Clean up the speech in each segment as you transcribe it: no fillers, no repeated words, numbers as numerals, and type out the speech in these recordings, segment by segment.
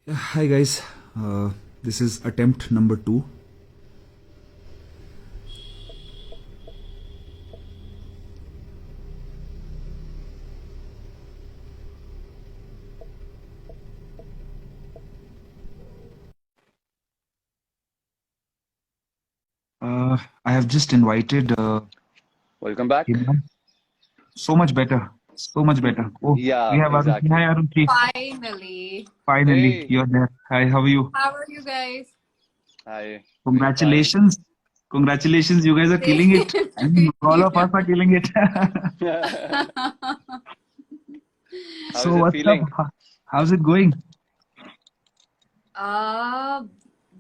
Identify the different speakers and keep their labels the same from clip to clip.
Speaker 1: Hi guys, this is attempt number 2. I have just invited
Speaker 2: Welcome back.
Speaker 1: Himran. So much better, so much better. Oh, we
Speaker 2: Yeah,
Speaker 1: have Arushi. Hi
Speaker 2: exactly.
Speaker 1: Arushi,
Speaker 3: Finally.
Speaker 1: finally
Speaker 2: Hey,
Speaker 1: you're there. Hi, how are you?
Speaker 3: How are you guys?
Speaker 2: hi. Doing fine.
Speaker 1: Congratulations, congratulations! You guys are killing
Speaker 3: Same
Speaker 1: it. I
Speaker 3: to
Speaker 1: mean, all of
Speaker 3: you.
Speaker 1: us are killing it.
Speaker 2: How is
Speaker 1: So
Speaker 2: it
Speaker 1: what's up?
Speaker 2: feeling?
Speaker 1: How's it going?
Speaker 3: uh,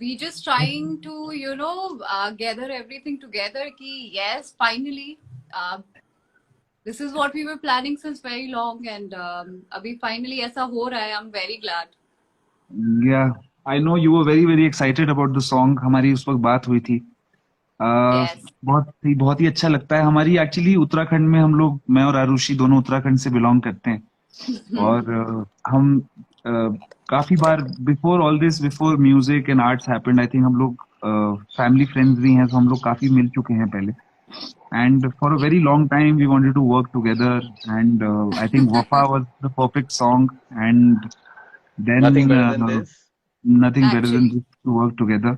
Speaker 3: we just trying to, gather everything together. Ki yes, finally, uh, this is what we were planning since very long, and abhi finally ऐसा हो रहा है. I'm very glad.
Speaker 1: Yeah, I know you were very excited about the song. हमारी उस वक्त बात हुई थी.
Speaker 3: Yes.
Speaker 1: बहुत ही अच्छा लगता है. हमारी एक्चुअली उत्तराखंड में हम लोग, मैं और आरुषि दोनों उत्तराखंड से बिलोंग करते हैं. और हम काफी बार before all this, before music and arts happened, I think हम लोग फैमिली फ्रेंड्स भी हैं, तो हम लोग काफी मिल चुके हैं पहले. And for a very long time we wanted to work together. And I think Wafa was the perfect song. And then
Speaker 2: Nothing better than this.
Speaker 1: Nothing better than
Speaker 3: Actually,
Speaker 1: this to work together.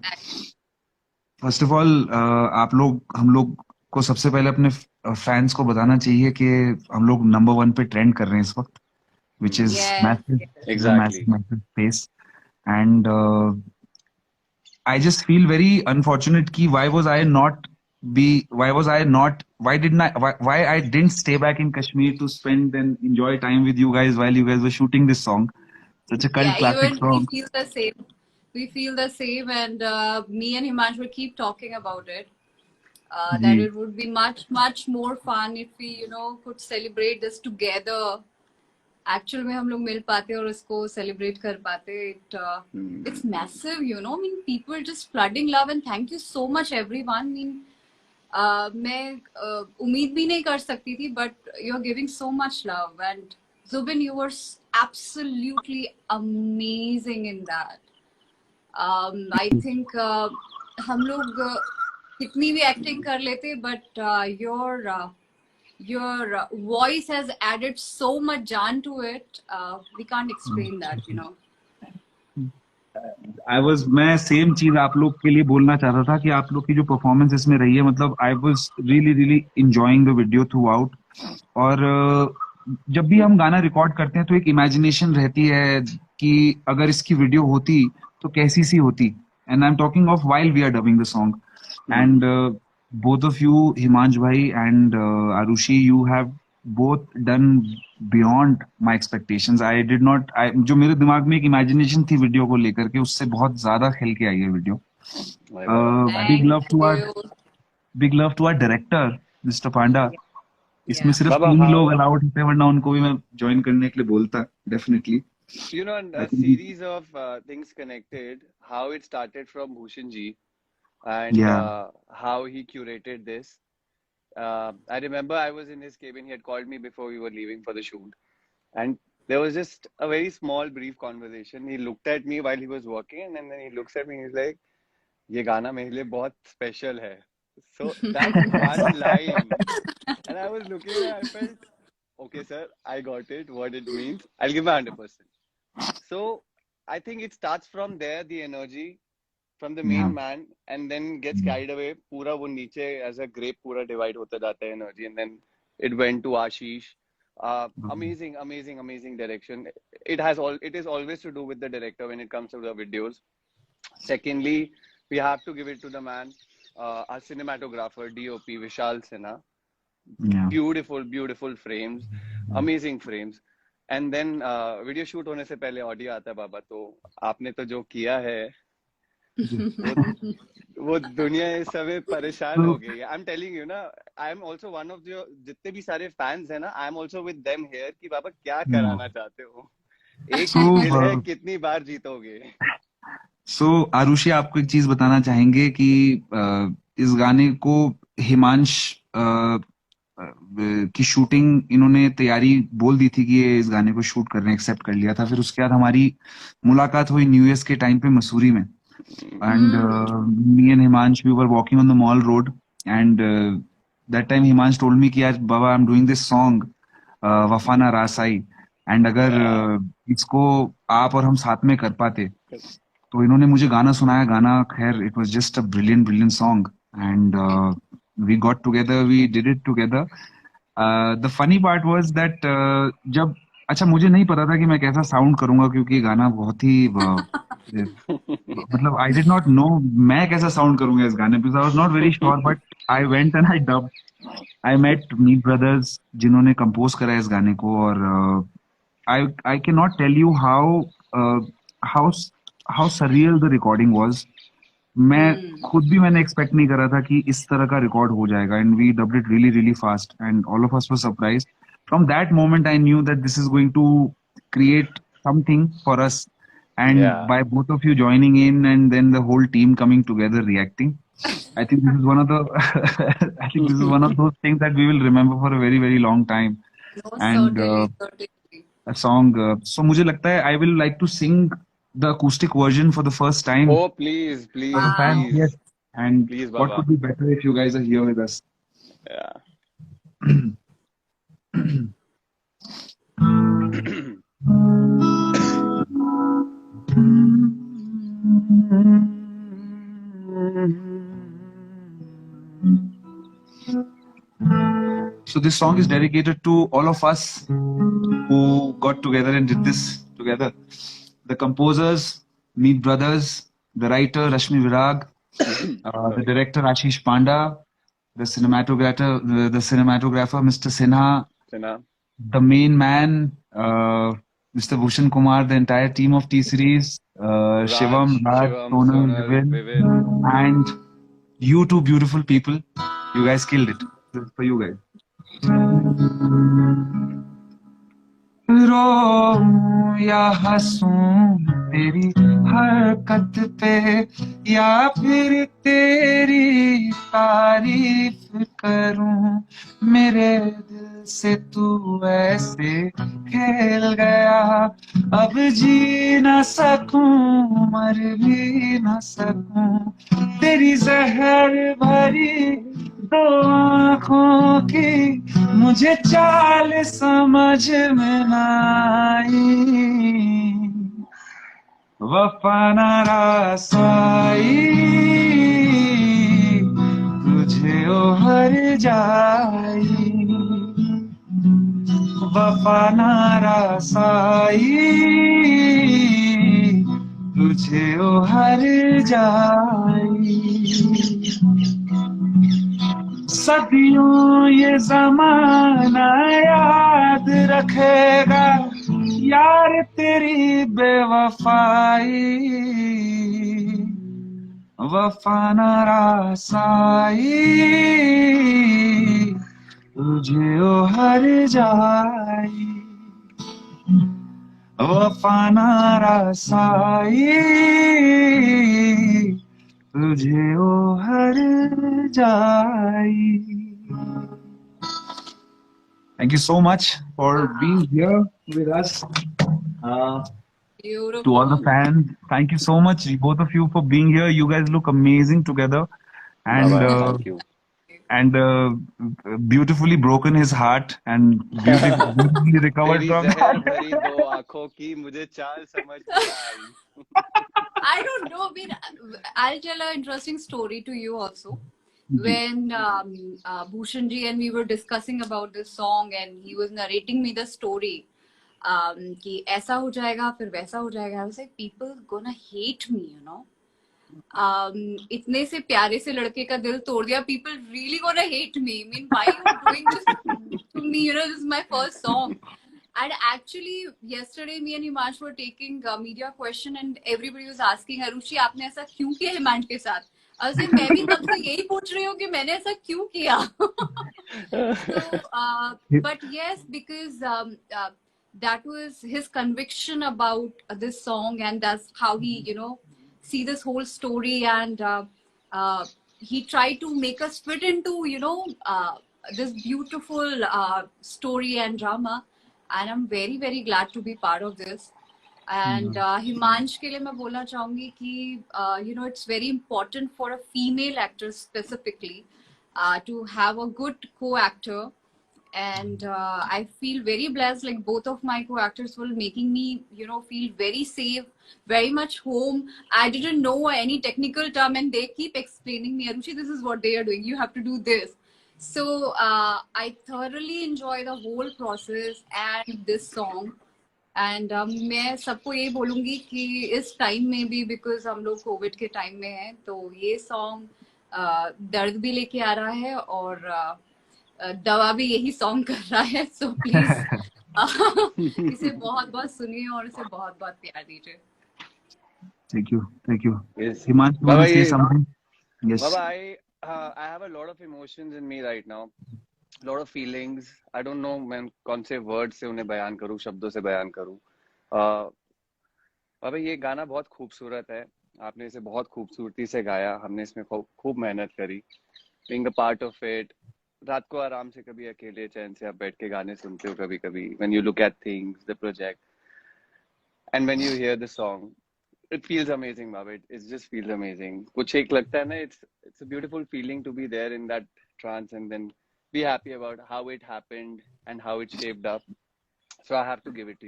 Speaker 1: First of all हम लोग को सबसे पहले अपने fans को बताना चाहिए कि हम लोग नंबर 1 पे ट्रेंड कर रहे हैं इस वक्त, which is
Speaker 2: Hmm.
Speaker 3: yes.
Speaker 1: massive. Which is a
Speaker 2: Exactly.
Speaker 1: massive space. And I just feel very unfortunate ki why didn't why I didn't stay back in Kashmir to spend and enjoy time with you guys while you guys were shooting this song. Such a cult
Speaker 3: Yeah,
Speaker 1: classic
Speaker 3: even we
Speaker 1: song.
Speaker 3: feel the same. We feel the same, and me and Himanshu keep talking about it. That
Speaker 1: ji.
Speaker 3: it would be much more fun if we could celebrate this together. Actual में हम लोग मिल पाते और उसको celebrate कर पाते. It's massive, I mean, people just flooding love, and thank you so much everyone. I mean, मैं उम्मीद भी नहीं कर सकती थी, but you're giving so much love, and Zubin, you were absolutely amazing in that. I think हम लोग कितनी भी एक्टिंग कर लेते, but your voice has added so much जान to it. We can't explain that.
Speaker 1: मैं सेम चीज आप लोग के लिए बोलना चाहता था कि आप लोग की जो परफॉर्मेंस इसमें रही है, मतलब I was really enjoying the video through out. और जब भी हम गाना रिकॉर्ड करते हैं तो एक इमेजिनेशन रहती है कि अगर इसकी वीडियो होती तो कैसी सी होती. And I am talking of while we are dubbing the song. And both of you, Himansh bhai and Arushi, you have both done beyond my expectations. I did not, जो मेरे दिमाग में एक इमेजिनेशन थी वीडियो को लेकर के, उससे बहुत ज्यादा खेल के आई है वीडियो.
Speaker 2: अरे वाह.
Speaker 1: Big
Speaker 3: Thank
Speaker 1: love to our
Speaker 3: you.
Speaker 1: Big love to our director mister Panda. इसमें
Speaker 3: Yeah.
Speaker 1: सिर्फ
Speaker 2: Baba,
Speaker 1: 3 ही लोग
Speaker 2: how
Speaker 1: अलाउड होते हैं, वरना उनको भी मैं ज्वाइन करने के लिए बोलता definitely. I
Speaker 2: a
Speaker 1: think.
Speaker 2: series of things connected. How it started from Bhushan ji and
Speaker 1: या.
Speaker 2: how he curated this. I remember I was in his cabin. He had called me before we were leaving for the shoot, and there was just a very small, brief conversation. He looked at me while he was working, and then he looks at me. He's like, "ये गाना मेरे लिए बहुत special है." So that one line, and I was looking at it. I felt, okay, sir, I got it. What it means. I'll give my 100%. So I think it starts from there. The energy from the
Speaker 1: या.
Speaker 2: main man, and then gets carried away. पूरा वो नीचे as a grape पूरा divide होता जाता है energy, and then it went to Ashish. Amazing direction. It is always to do with the director when it comes to the videos. Secondly, we have to give it to the man, our cinematographer, DOP Vishal Sinha.
Speaker 1: या.
Speaker 2: Beautiful frames, amazing frames. And then video shoot होने से पहले audio आता है बाबा. तो आपने तो जो किया है वो वो दुनिया इस समय परेशान हो
Speaker 1: तो
Speaker 2: गई है. आई एम टेलिंग यू ना, I am also one of जो जितने भी सारे फैंस है ना, I am also with them here कि बाबा क्या कराना चाहते हो. एक
Speaker 1: सो
Speaker 2: ही दिल है, कितनी बार जीतोगे.
Speaker 1: सो आरुषि, आपको एक चीज बताना चाहेंगे कि इस गाने को हिमांश की शूटिंग इन्होंने तैयारी बोल दी थी कि ये इस गाने को शूट करने एक्सेप्ट कर लिया था। फिर उसके बाद हमारी मुलाकात हुई न्यू ईयर्स के टाइम पे मसूरी में, and me and Himansh we were walking on the Mall Road, and that time Himansh told me कि यार बाबा I am doing this song वफाना रासाई, एंड अगर इसको आप और हम साथ में कर पाते। तो इन्होंने मुझे गाना सुनाया, गाना खैर it was just a brilliant brilliant song, and we got together, we did it together. The funny part was that जब, अच्छा मुझे नहीं पता था कि मैं कैसा साउंड करूंगा, क्योंकि ये गाना बहुत ही मतलब आई डिड नॉट नो मैं कैसा साउंड करूंगा इस गाने पे, I was not very sure, but I went and I dub, I met Meet brothers जिन्होंने कंपोज करा इस गाने को, और I cannot tell you how how surreal the recording was. मैं खुद भी मैंने एक्सपेक्ट नहीं करा था कि इस तरह का रिकॉर्ड हो जाएगा, and we dubbed it really really fast, and all of us were surprised. From that moment I knew that this is going to create something for us, and by both of you joining in and then the whole team coming together reacting, I think this is one of the I think this is one of those things that we will remember for a very very long time.
Speaker 3: No,
Speaker 1: And
Speaker 3: certainly.
Speaker 1: a song, so मुझे लगता है I will like to sing the acoustic version for the first time.
Speaker 2: Oh, please, please,
Speaker 1: For the fans,
Speaker 2: please.
Speaker 1: yes. And
Speaker 2: Please,
Speaker 1: what
Speaker 2: Baba.
Speaker 1: could be better if you guys are here with us?
Speaker 2: Yeah.
Speaker 1: So this song is dedicated to all of us who got together and did this together. The composers, Meet Brothers, the writer Rashmi Virag, the director Ashish Panda, the cinematographer Mr. Sinha, the main man Mr. Bhushan Kumar, the entire team of T Series, Shivam, Raj, Sonal, Vivin, and you two beautiful people. You guys killed it. This is for you guys. रो या हंसूं तेरी हरकत पे, या फिर तेरी तारीफ करूं, मेरे दिल से तू ऐसे खेल गया, अब जी ना सकूं मर भी ना सकूं, तेरी जहर भरी दो आँखों की मुझे चाल समझ में ना आई, वफा ना रासाई तुझे ओ हर जाई, वफा ना रासाई तुझे ओ हर जाई, सदियों ये जमाना याद रखेगा यार तेरी बेवफाई, वफा ना रासाई तुझे ओ हर जाई, वफा ना रासाई तुझे ओ हर जाई. Thank you so much for being here with us.
Speaker 3: Beautiful.
Speaker 1: To all the fans, thank you so much, both of you, for being here. You guys look amazing together, and
Speaker 2: Thank you.
Speaker 1: And beautifully broken his heart and beautifully recovered
Speaker 2: तेरी
Speaker 1: from
Speaker 2: जहर
Speaker 1: that.
Speaker 2: भरी दो आँखों की मुझे चाल समझ में ना आई.
Speaker 3: I don't know. I mean, I'll tell an interesting story to you also. When Bhushan ji and we were discussing about this song, and he was narrating me the story, कि ऐसा हो जाएगा फिर वैसा हो जाएगा. I was like, people gonna hate me, you know. इतने से प्यारे से लड़के का दिल तोड़ दिया. People really gonna hate me. I mean, why are you doing this to me? You know, this is my first song. And actually, yesterday me and Himansh were taking a media question, and everybody was asking, Arushi, आपने ऐसा क्यों किया हिमांश के साथ? I was like, मैं भी तब से यही पूछ रही हूँ कि मैंने ऐसा क्यों किया. So, but yes, because that was his conviction about this song, and that's how he, you know, see this whole story, and he tried to make us fit into, you know, this beautiful story and drama, and I'm very very glad to be part of this. And Himansh के लिए मैं बोलना चाहूंगी कि you know, it's very important for a female actor specifically to have a good co-actor. And I feel very blessed, like both of my co-actors were making me, you know, feel very safe, very much home. I didn't know any technical term and they keep explaining me, Arushi, this is what they are doing, you have to do this. So I thoroughly enjoy the whole process and this song. And मैं सबको ये बोलूंगी कि इस time में भी, because हम लोग कोविड के टाइम में हैं, तो ये सॉन्ग दर्द भी लेके आ रहा है और दवा भी यही सॉन्ग कर रहा है. सो प्लीज इसे बहुत बहुत सुनिए और इसे बहुत बहुत प्यार दीजिए.
Speaker 1: Thank you, thank you.
Speaker 2: Yes.
Speaker 1: Himanshu, you want to say something? Yes.
Speaker 2: Baba, I have a lot of emotions in me right now. Lot of feelings. I don't know मैं कौन से वर्ड से उन्हें बयान करूं, शब्दों से बयान करूं. बाबा ये गाना बहुत खूबसूरत है, आपने इसे बहुत खूबसूरती से गाया, हमने इसमें खूब मेहनत करी. Being a part of it, रात को आराम से कभी अकेले चैन से आप बैठ के गाने सुनते हो कभी कभी, when you look at things, the project, and when you hear the song, it feels amazing, Baba. It just feels amazing. कुछ एक लगता है ना, it's a beautiful feeling to be there in that trance and then be happy about how it happened and how it shaped up. So I have to give it to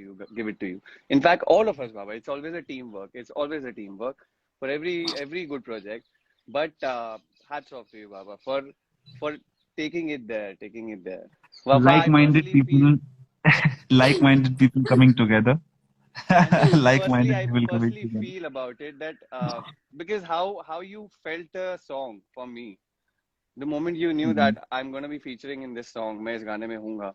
Speaker 2: you. In fact, all of us, Baba, it's always a teamwork. It's always a teamwork for every good project. But hats off to you, Baba, for taking it there. Baba,
Speaker 1: Like-minded people, like-minded people coming together. Like-minded people
Speaker 2: I
Speaker 1: coming
Speaker 2: personally
Speaker 1: together.
Speaker 2: feel about it that because how you felt the song for me. The moment you knew that I'm going to be featuring in this song, मैं इस गाने में हूँगा,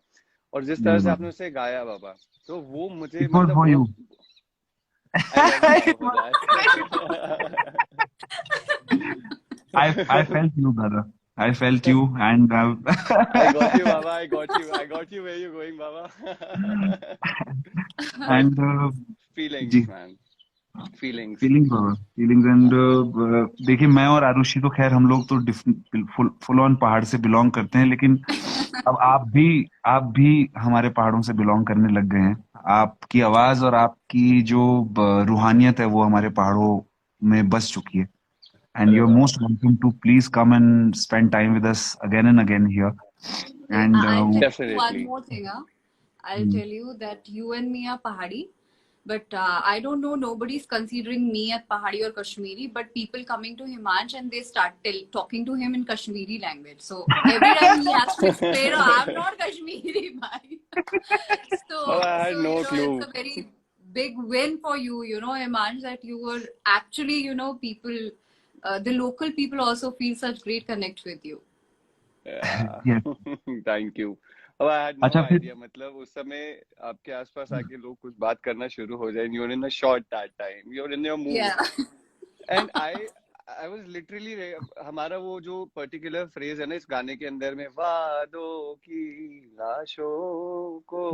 Speaker 2: और जिस तरह से आपने उसे गाया बाबा, तो वो मुझे
Speaker 1: It was for you. I felt you, brother. I felt you, and
Speaker 2: I got you, Baba. I got you where you're going, Baba.
Speaker 1: and
Speaker 2: Feelings,
Speaker 1: ji.
Speaker 2: man. Feelings.
Speaker 1: Feelings and देखिए, मैं और आरुषि तो खैर हम लोग तो फुल ऑन पहाड़ से बिलोंग करते हैं, लेकिन अब आप भी हमारे पहाड़ों से बिलोंग करने लग गए हैं. आपकी आवाज और आपकी जो रूहानियत है वो हमारे पहाड़ों में बस चुकी है. And you are most welcome to please come and spend time with us again and again here. And
Speaker 3: I'll tell you
Speaker 2: Definitely.
Speaker 3: one more thing. I'll tell you that you and me are Pahadi, but I don't know, nobody's considering me as Pahadi or Kashmiri, but people coming to Himansh and they start talking to him in Kashmiri language. So every time he has to explain, oh, I'm not Kashmiri, bhai.
Speaker 2: Oh, I had no clue.
Speaker 3: It's a very big win for you, you know, Himansh, that you were actually, you know, people, the local people also feel such great connect with you.
Speaker 2: Yeah.
Speaker 1: Yes.
Speaker 2: Thank you. अब I had no
Speaker 1: अच्छा, फिर-
Speaker 2: idea. मतलब उस समय आपके आसपास आके लोग कुछ बात करना शुरू हो जाए. You're in a shot that time. You're in your mood.
Speaker 3: Yeah.
Speaker 2: And I was literally हमारा वो जो particular phrase है ना इस गाने के अंदर में, वादों की लाशों को,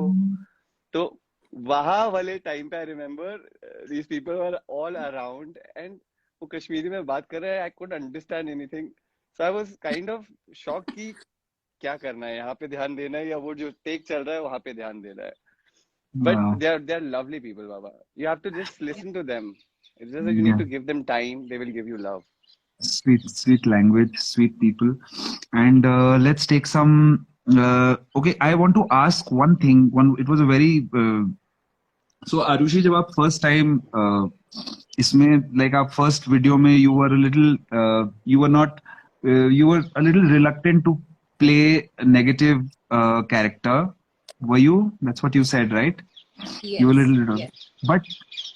Speaker 2: तो वहाँ वाले टाइम पे I remember these people were all around and वो कश्मीरी में बात कर रहे हैं. I couldn't understand anything. So I was kind of shocked कि क्या करना है, यहाँ पे ध्यान देना है या वो जो टेक चल रहा है वहाँ पे ध्यान देना है. But
Speaker 1: Wow.
Speaker 2: they're lovely people, Baba. You have to just listen to them. It's just that you need to give them time. They will give you love.
Speaker 1: Sweet language, sweet people. And let's take some. Okay, I want to ask one thing. It was a very. So Arushi, जब आप first time इसमें like आप first video में you were a little you were not you were a little reluctant to play a negative character. Were you? That's what you said, right?
Speaker 3: Yes.
Speaker 1: You were a little.
Speaker 3: Yes.
Speaker 1: But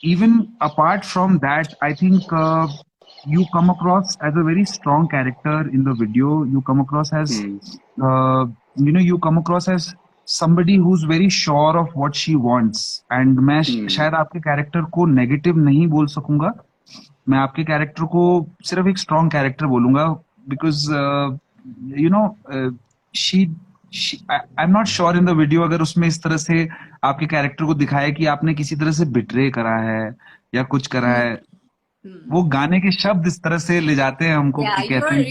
Speaker 1: even apart from that, I think you come across as a very strong character in the video. You come across as, you come across as somebody who's very sure of what she wants. And मैं शायद आपके character को negative नहीं बोल सकूंगा. मैं आपके character को सिर्फ एक strong character बोलूंगा because I'm not sure in the video अगर उसमें इस तरह से आपके कैरेक्टर को दिखाया कि आपने किसी तरह से बिट्रे करा है या कुछ करा है. वो गाने के शब्द इस तरह से ले जाते हैं हमको
Speaker 3: Yeah,
Speaker 1: कि कहते हैं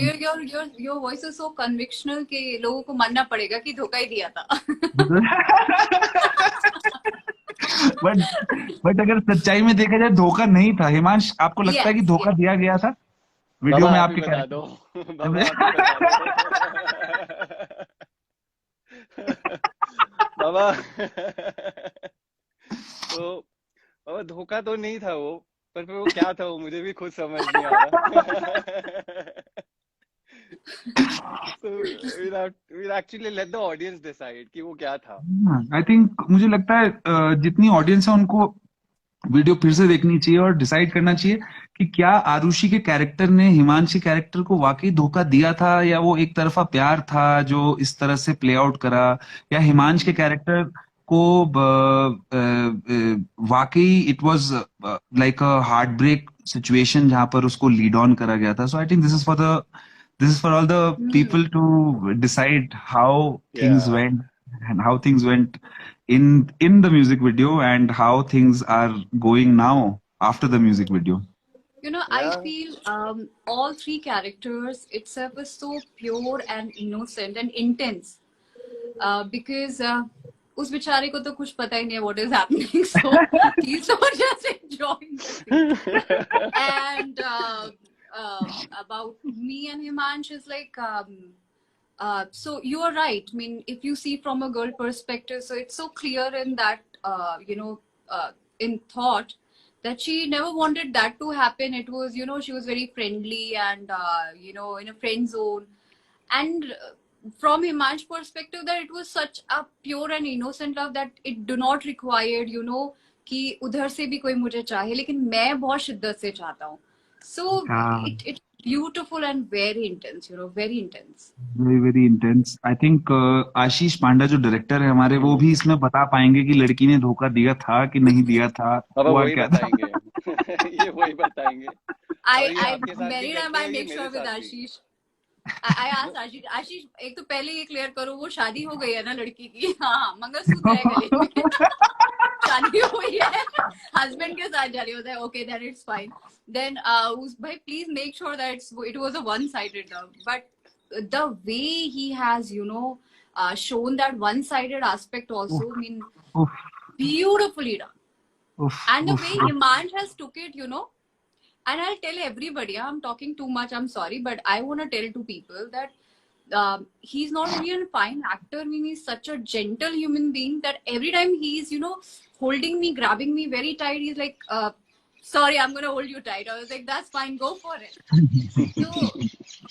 Speaker 3: your voice is so convictional कि लोगों को मानना पड़ेगा कि धोखा ही दिया था.
Speaker 1: बट बट अगर सच्चाई में देखा जाए धोखा नहीं था हिमांश, आपको लगता है कि
Speaker 3: Yes,
Speaker 1: धोखा
Speaker 3: yes.
Speaker 1: दिया गया था वीडियो
Speaker 2: बाबा
Speaker 1: में
Speaker 2: आप ही
Speaker 1: आपके
Speaker 2: बता दो,
Speaker 1: कैरेक्टर?
Speaker 2: बाबा आप ही बता दो। बाबा तो बाबा धोखा तो नहीं था वो, पर फिर वो क्या था वो मुझे भी खुद समझ नहीं आ रहा। So we'll actually let the audience decide कि वो क्या था.
Speaker 1: आई थिंक मुझे लगता है जितनी ऑडियंस है उनको वीडियो फिर से देखनी चाहिए और डिसाइड करना चाहिए कि क्या आरुषि के कैरेक्टर ने हिमांशी कैरेक्टर को वाकई धोखा दिया था, या वो एक तरफा प्यार था जो इस तरह से प्ले आउट करा, या हिमांश के कैरेक्टर को वाकई it was like a heart break situation जहां पर उसको लीड ऑन करा गया था. So I think this is for all the people to decide how things
Speaker 2: Yeah.
Speaker 1: Went and how things went in the music video and how things are going now after the music video.
Speaker 3: You know, I
Speaker 2: Yeah.
Speaker 3: feel all three characters itself is so pure and innocent and intense. Because उस बेचारे को तो कुछ पता ही नहीं है what is happening, so he's so just enjoying the thing. And about me and Himansh is like, so you are right. I mean, if you see from a girl perspective, so it's so clear in that, in thought that she never wanted that to happen. It was, she was very friendly and, in a friend zone. And from Himansh's perspective, that it was such a pure and innocent love that it do not required, कि उधर से भी कोई मुझे चाहे, लेकिन मैं बहुत शिद्दत से चाहता हूँ. So it's beautiful and very intense, very intense.
Speaker 1: Very very intense. I think आशीष पांडा जो डायरेक्टर है हमारे, वो भी इसमें बता पाएंगे कि लड़की ने धोखा दिया था कि नहीं दिया था,
Speaker 2: बाबा
Speaker 1: हुआ
Speaker 2: वही
Speaker 1: क्या था.
Speaker 2: बताएंगे। ये वही बताएंगे। और ये आपके साथ भी
Speaker 3: many
Speaker 2: करते
Speaker 3: time I
Speaker 2: हैं, ये
Speaker 3: make
Speaker 2: मेरे
Speaker 3: sure with
Speaker 2: साथ भी।
Speaker 3: Ashish. I asked आशीष एक तो पहले ये क्लियर करो, वो शादी हो गई है ना लड़की की? हाँ, मंगलसूत्र है गले में। शादी हुई है, हस्बैंड के साथ जा रही होता है. Okay, then it's fine. Then भाई please make sure that it was a one sided love, but the way he has shown that one sided aspect also, I mean,
Speaker 1: Oof,
Speaker 3: beautifully done.
Speaker 1: oof,
Speaker 3: And the
Speaker 1: oof,
Speaker 3: way
Speaker 1: oof.
Speaker 3: Himansh has took it, and I'll tell everybody, I'm talking too much, I'm sorry, but I want to tell to people that he's not only a fine actor, I mean, he's such a gentle human being that every time he's, holding me, grabbing me very tight, he's like, sorry, I'm going to hold you tight. I was like, that's fine, go for it. So,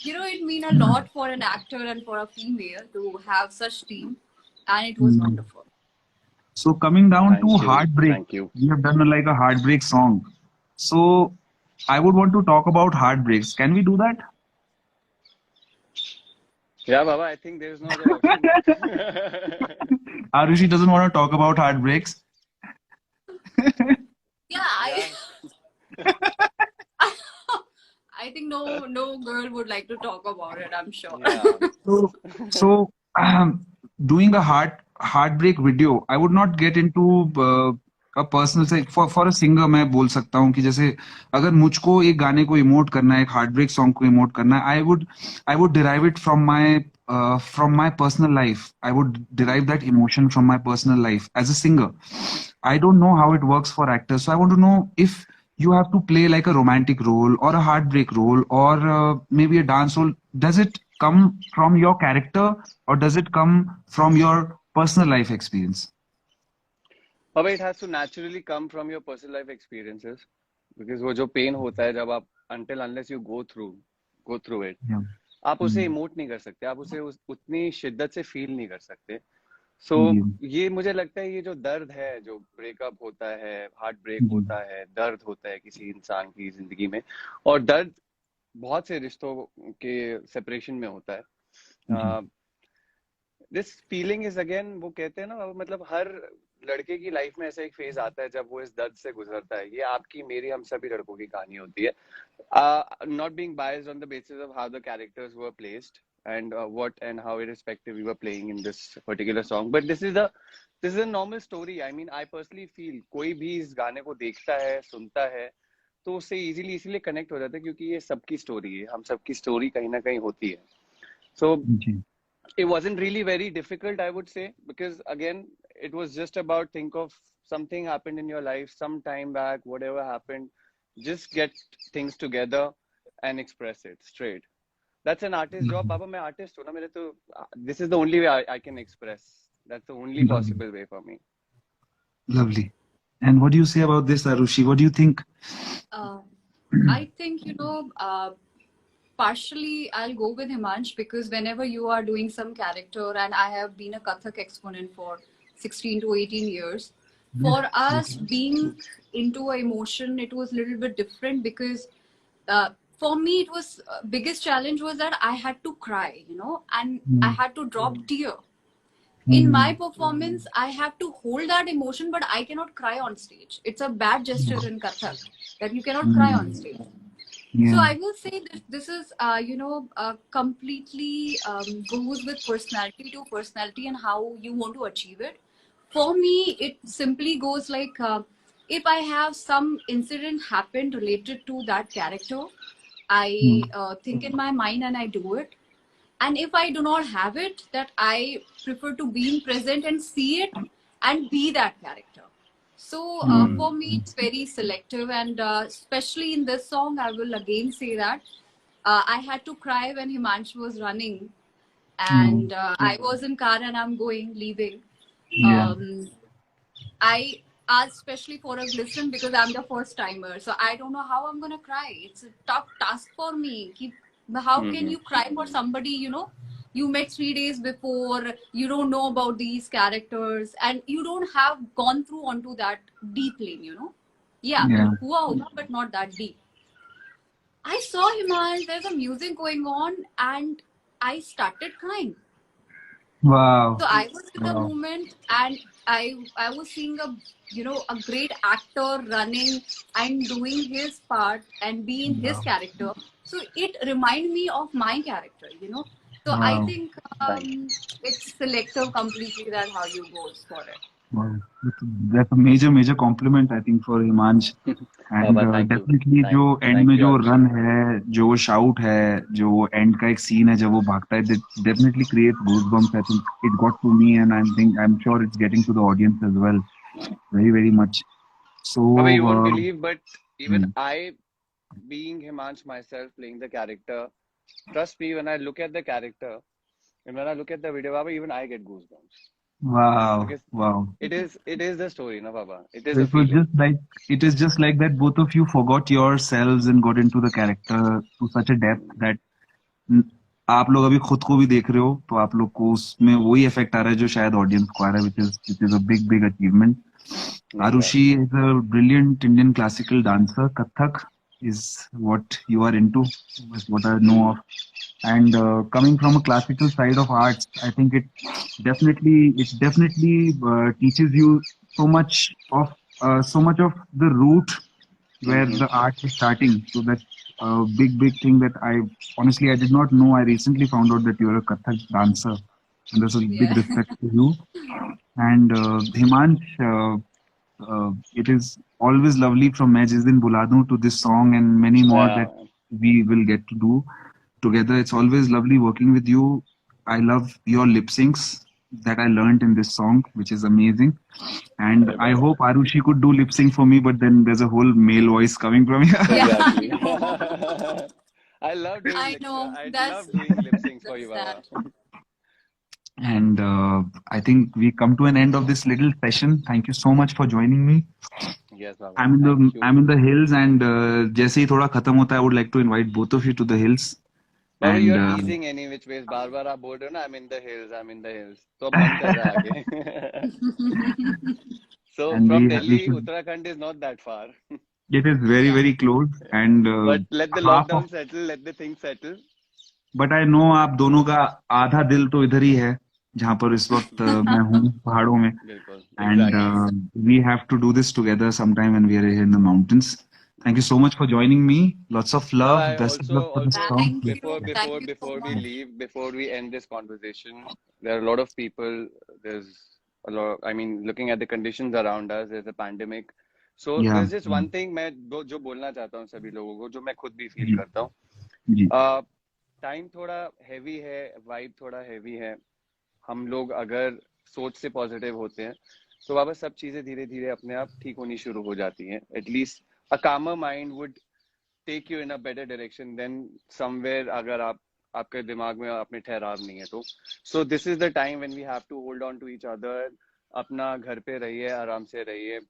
Speaker 3: it means a lot for an actor and for a female to have such team, and it was wonderful.
Speaker 1: So coming down
Speaker 2: Thank
Speaker 1: to
Speaker 2: you.
Speaker 1: Heartbreak,
Speaker 2: Thank you.
Speaker 1: we have done like a heartbreak song. So I would want to talk about heartbreaks. Can we do that?
Speaker 2: Yeah, Baba, I think there's no other option.
Speaker 1: Arushi doesn't want to talk about heartbreaks.
Speaker 3: Yeah, I think no girl would like to talk about it, I'm sure.
Speaker 2: Yeah.
Speaker 1: So doing a heartbreak video, I would not get into a personal say for a singer. मैं बोल सकता हूँ कि जैसे अगर मुझको एक गाने को इमोट करना है, एक heartbreak song को इमोट करना है, I would derive it from my personal life. I would derive that emotion from my personal life as a singer. I don't know how it works for actors, so I want to know if you have to play like a romantic role or a heartbreak role or maybe a dance role. Does it come from your character or does it come from your personal life experience?
Speaker 2: Baba, it has to naturally come from your personal life experiences, because वो जो pain होता है जब आप until unless you go through it,
Speaker 1: Yeah.
Speaker 2: आप उसे emote नहीं कर सकते, आप उसे उतनी शिद्दत से फील नहीं कर सकते. सो ये मुझे लगता है, ये जो दर्द है, जो ब्रेकअप होता है, हार्ट ब्रेक होता है, दर्द होता है किसी इंसान की जिंदगी में, और दर्द बहुत से रिश्तों के सेपरेशन में होता है. दिस फीलिंग इज अगेन, वो कहते हैं ना, मतलब हर लड़के की लाइफ में ऐसा एक फेज आता है जब वो इस दर्द से गुजरता है. ये आपकी, मेरी, हम सभी लड़कों की कहानी होती है. Not being biased on the basis of how the characters were placed and what and how irrespective we were playing in this particular song, but this is a normal story. I mean, I personally feel कोई भी इस गाने को देखता है, सुनता है, तो उससे इजीली इसीलिए कनेक्ट हो जाता है क्योंकि ये सबकी स्टोरी है, हम सबकी स्टोरी कहीं ना कहीं होती है. So
Speaker 1: ji.
Speaker 2: it wasn't really very difficult, I would say, because again, it was just about think of something happened in your life some time back, whatever happened, just get things together and express it straight. That's an artist job. Baba, मैं artist हूँ ना, मेरे तो this is the only way I can express. That's the only
Speaker 1: Lovely.
Speaker 2: possible way for me.
Speaker 1: Lovely. And what do you say about this, Arushi? What do you think?
Speaker 3: I think, partially I'll go with Himansh, because whenever you are doing some character, and I have been a Kathak exponent for 16 to 18 years, for us being into a emotion, it was a little bit different, because for me it was biggest challenge was that I had to cry, and I had to drop tear. In my performance, I have to hold that emotion, but I cannot cry on stage. It's a bad gesture in Kathak that you cannot cry on stage.
Speaker 1: Yeah.
Speaker 3: So I will say that this is, completely goes with personality to personality and how you want to achieve it. For me, it simply goes like, if I have some incident happened related to that character, I think in my mind and I do it. And if I do not have it, that I prefer to be in present and see it and be that character. So for me, it's very selective, and especially in this song, I will again say that I had to cry when Himansh was running, and I was in car and I'm leaving.
Speaker 1: Yeah.
Speaker 3: I asked especially for a glisten because I'm the first timer, so I don't know how I'm gonna cry. It's a tough task for me. How can you cry for somebody you met 3 days before, you don't know about these characters, and you don't have gone through onto that deep lane, Yeah. Hua hoga, but not that deep. I saw Himansh, there's a music going on, and I started crying.
Speaker 1: Wow.
Speaker 3: So I was in the moment, and I was seeing a great actor running and doing his part and being his character. So it reminded me of my character. So I think it's selective completely that how you go for it.
Speaker 1: Wow. That's a major compliment, I think, for Himansh. And
Speaker 2: Baba, thank you.
Speaker 1: definitely जो end में जो run है, जो shout है, जो end का एक scene है जब वो भागता है, that definitely creates goosebumps. I think it got to me, and I'm sure it's getting to the audience as well, very much. So
Speaker 2: Baba, you won't believe, but even I, being Himansh myself, playing the character, trust me, when I look at the character and when I look at the video, Baba, even I get goosebumps.
Speaker 1: wow,
Speaker 2: Because
Speaker 1: wow.
Speaker 2: it is the story, no, Baba. It is
Speaker 1: So
Speaker 2: a feeling.
Speaker 1: it is just like that both of you forgot yourselves and got into the character to such a depth that आप लोग अभी खुद को भी देख रहे हो तो आप लोग को उसमें वही इफेक्ट आ रहा है जो शायद ऑडियंस को आ रहा है, which is a big achievement. Arushi is a brilliant Indian classical dancer. Kathak is what you are into, is what I know of. And coming from a classical side of arts, I think it definitely teaches you so much of the root where the art is starting. So that's a big thing that I did not know. I recently found out that you're a Kathak dancer, and there's a big respect to you. And Himansh, it is always lovely from मैं जिस दिन बुला दूं to this song and many more that we will get to do together. It's always lovely working with you. I love your lip syncs that I learned in this song, which is amazing. And I hope Arushi could do lip sync for me, but then there's a whole male voice coming from here.
Speaker 2: Exactly. I love doing
Speaker 3: I know.
Speaker 2: I love doing lip syncs for you, Baba.
Speaker 1: And I think we come to an end of this little session. Thank you so much for joining me.
Speaker 2: Yes, Baba.
Speaker 1: I'm in the hills, and जैसे ही थोड़ा खत्म होता है, I would like to invite both of you to the hills.
Speaker 2: Baba,
Speaker 1: And
Speaker 2: you're teasing any which ways. बार आप बोल रहे हो ना, I'm in the hills. तो अब मन कर रहा है आगे. So
Speaker 1: and
Speaker 2: from Delhi, Uttarakhand is not that far.
Speaker 1: It is very close. And
Speaker 2: but let the lockdown settle, let the things settle.
Speaker 1: But I know आप दोनों का आधा दिल तो इधर ही है जहाँ पर इस वक्त मैं हूँ पहाड़ों में. And we have to do this together sometime when we are here in the mountains. Thank you so much for joining me. Lots of love. Best of luck for the song.
Speaker 2: Before we leave, before we end this conversation, there are a lot of people. There's a lot. I mean, looking at the conditions around us, there's a pandemic. So
Speaker 1: Yeah.
Speaker 2: there's just one thing मैं जो बोलना चाहता हूँ सभी लोगों को, जो मैं खुद भी फील करता हूँ.
Speaker 1: जी.
Speaker 2: टाइम थोड़ा हैवी है, वाइब थोड़ा हैवी है. हम लोग अगर सोच से पॉजिटिव होते हैं तो वापस सब चीजें धीरे धीरे अपने आप ठीक होनी शुरू हो जाती हैं. At least a calmer mind would take you in a better direction than somewhere अगर आपके दिमाग में अपने ठहराव नहीं है तो. So this is the time when we have to hold on to each other. अपना घर पे रहिए, आराम से रहिए.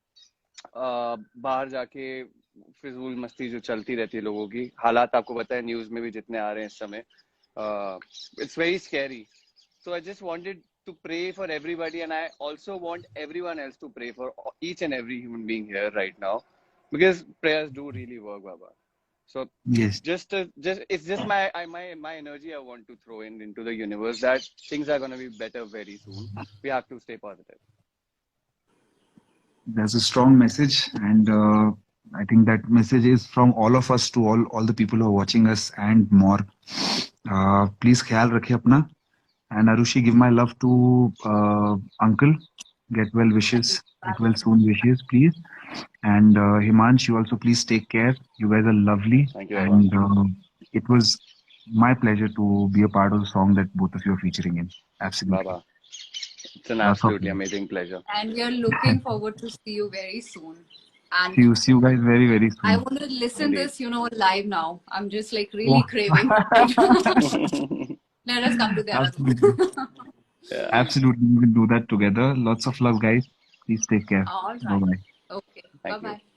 Speaker 2: बाहर जाके फिजूल मस्ती जो चलती रहती है लोगों की, हालात आपको पता है न्यूज में भी जितने आ रहे हैं इस समय, it's very scary. So I just wanted to pray for everybody, and I also want everyone else to pray for each and every human being here right now, because prayers do really work, Baba. So
Speaker 1: Yes.
Speaker 2: it's just my energy I want to throw into the universe that things are going to be better very soon. We have to stay positive.
Speaker 1: That's a strong message, and I think that message is from all of us to all the people who are watching us and more. Please ख्याल रखिए अपना. And Arushi, give my love to uncle. Get well wishes. Get well soon wishes, please. And Himansh, you also please take care. You guys are lovely.
Speaker 2: Thank you, Baba.
Speaker 1: And it was my pleasure to be a part of the song that both of you are featuring in. Absolutely.
Speaker 2: Baba, it's an absolutely amazing pleasure.
Speaker 3: And we are looking forward to see you very soon. And
Speaker 1: see you guys very, very soon.
Speaker 3: I want to listen
Speaker 2: Indeed.
Speaker 3: this, live now. I'm just like really craving. Let us come to Dehradun.
Speaker 1: Absolutely.
Speaker 2: Yeah.
Speaker 1: Absolutely. We will do that together. Lots of love, guys. Please take care.
Speaker 3: All right.
Speaker 1: Bye-bye.
Speaker 3: Okay.
Speaker 2: Thank you.
Speaker 3: Bye-bye.